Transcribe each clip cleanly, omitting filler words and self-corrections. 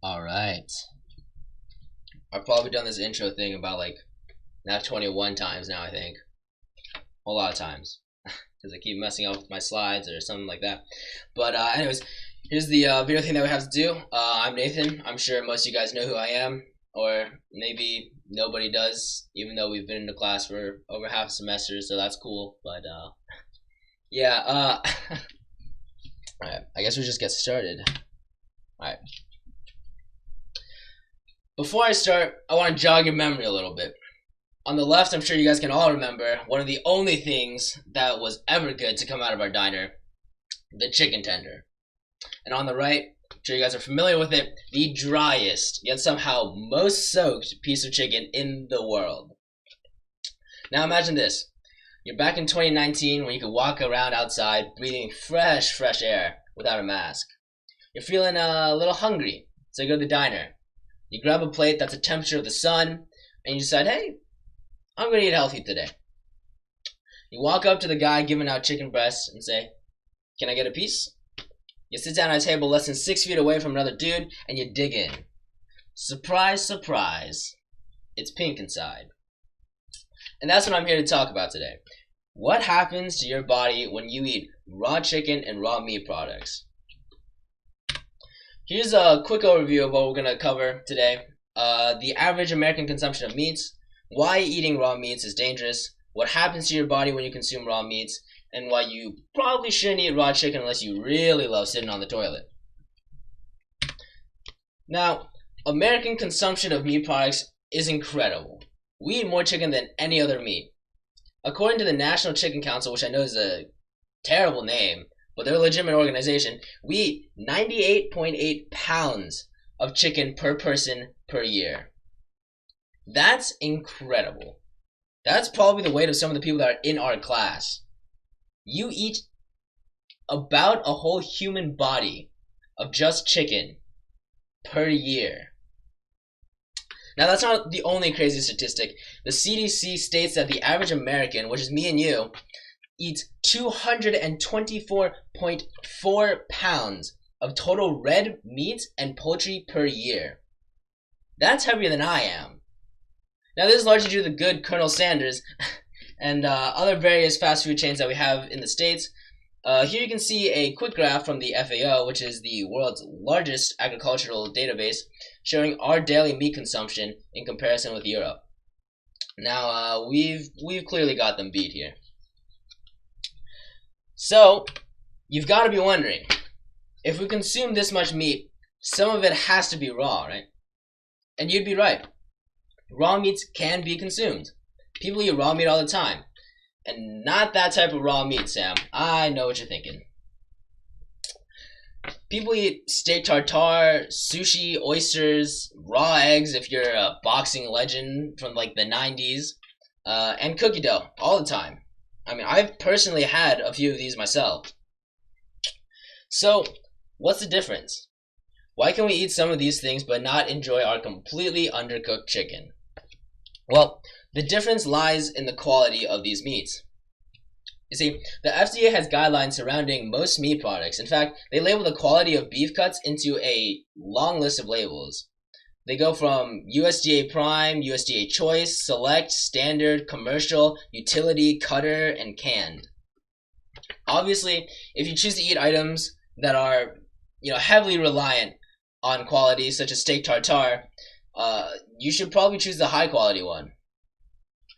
All right. I've probably done this intro thing about now 21 times now, I think. A whole lot of times. Because I keep messing up with my slides or something like that. But anyways, here's the video thing that we have to do. I'm Nathan. I'm sure most of you guys know who I am. Or maybe nobody does, even though we've been in the class for over half a semester, so that's cool. But yeah, alright, I guess we'll just get started. Alright. Before I start, I want to jog your memory a little bit. On the left, I'm sure you guys can all remember one of the only things that was ever good to come out of our diner, the chicken tender. And on the right, I'm sure you guys are familiar with it, the driest, yet somehow most soaked piece of chicken in the world. Now imagine this. You're back in 2019 when you could walk around outside breathing fresh air without a mask. You're feeling a little hungry, so you go to the diner. You grab a plate that's the temperature of the sun, and you decide, hey, I'm going to eat healthy today. You walk up to the guy giving out chicken breasts and say, can I get a piece? You sit down at a table less than 6 feet away from another dude, and you dig in. Surprise, surprise, it's pink inside. And that's what I'm here to talk about today. What happens to your body when you eat raw chicken and raw meat products? Here's a quick overview of what we're going to cover today. The average American consumption of meats, why eating raw meats is dangerous, what happens to your body when you consume raw meats, and why you probably shouldn't eat raw chicken unless you really love sitting on the toilet. Now, American consumption of meat products is incredible. We eat more chicken than any other meat. According to the National Chicken Council, which I know is a terrible name, but they're a legitimate organization, we eat 98.8 pounds of chicken per person per year. That's incredible. That's probably the weight of some of the people that are in our class. You eat about a whole human body of just chicken per year. Now that's not the only crazy statistic. The CDC states that the average American, which is me and you, eats 224.4 pounds of total red meat and poultry per year. That's heavier than I am. Now this is largely due to the good Colonel Sanders and other various fast food chains that we have in the States. Here you can see a quick graph from the FAO, which is the world's largest agricultural database, showing our daily meat consumption in comparison with Europe. Now we've clearly got them beat here. So you've got to be wondering, if we consume this much meat, some of it has to be raw, right? And you'd be right. Raw meats can be consumed. People eat raw meat all the time. And not that type of raw meat, Sam. I know what you're thinking. People eat steak tartare, sushi, oysters, raw eggs if you're a boxing legend from the 90s, and cookie dough all the time. I mean, I've personally had a few of these myself. So, what's the difference? Why can we eat some of these things but not enjoy our completely undercooked chicken? Well, the difference lies in the quality of these meats. You see, the FDA has guidelines surrounding most meat products. In fact, they label the quality of beef cuts into a long list of labels. They go from USDA Prime, USDA Choice, Select, Standard, Commercial, Utility, Cutter, and Canned. Obviously, if you choose to eat items that are, heavily reliant on quality, such as steak tartare, you should probably choose the high quality one.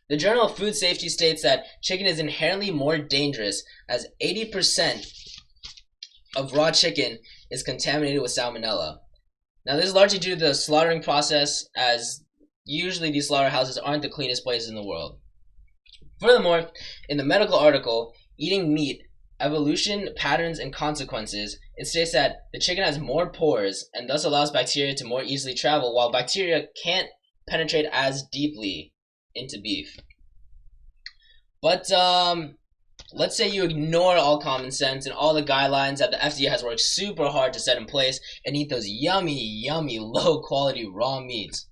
The Journal of Food Safety states that chicken is inherently more dangerous as 80% of raw chicken is contaminated with salmonella. Now this is largely due to the slaughtering process, as usually these slaughterhouses aren't the cleanest places in the world. Furthermore, in the medical article, Eating Meat, Evolution, Patterns, and Consequences, it states that the chicken has more pores and thus allows bacteria to more easily travel, while bacteria can't penetrate as deeply into beef. But let's say you ignore all common sense and all the guidelines that the FDA has worked super hard to set in place and eat those yummy, low quality raw meats.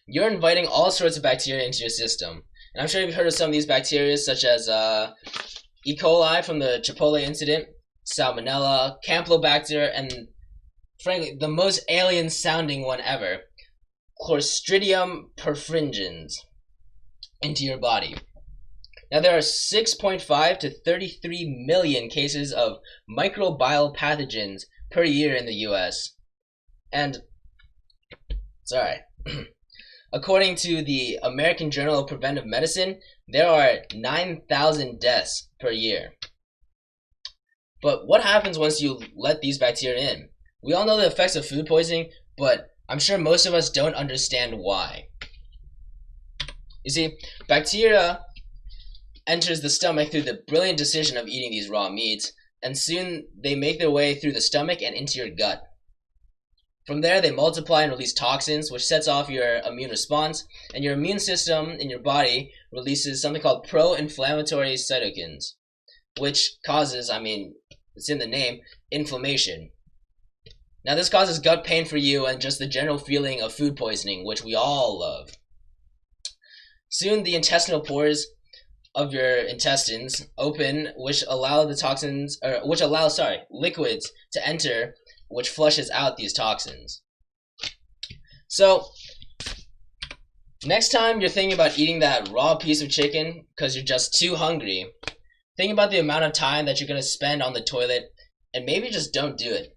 You're inviting all sorts of bacteria into your system. And I'm sure you've heard of some of these bacteria, such as E. coli from the Chipotle incident, Salmonella, Campylobacter, and frankly, the most alien sounding one ever, Clostridium perfringens, into your body. Now, there are 6.5 to 33 million cases of microbial pathogens per year in the US. And, sorry, according to the American Journal of Preventive Medicine, there are 9,000 deaths per year. But what happens once you let these bacteria in? We all know the effects of food poisoning, but I'm sure most of us don't understand why. You see, bacteria enters the stomach through the brilliant decision of eating these raw meats, and soon they make their way through the stomach and into your gut. From there, they multiply and release toxins, which sets off your immune response, and your immune system in your body releases something called pro-inflammatory cytokines, which causes, it's in the name, inflammation. Now, this causes gut pain for you and just the general feeling of food poisoning, which we all love. Soon, the intestinal pores of your intestines open, which allow liquids to enter, which flushes out these toxins. So, next time you're thinking about eating that raw piece of chicken because you're just too hungry, think about the amount of time that you're going to spend on the toilet, and maybe just don't do it.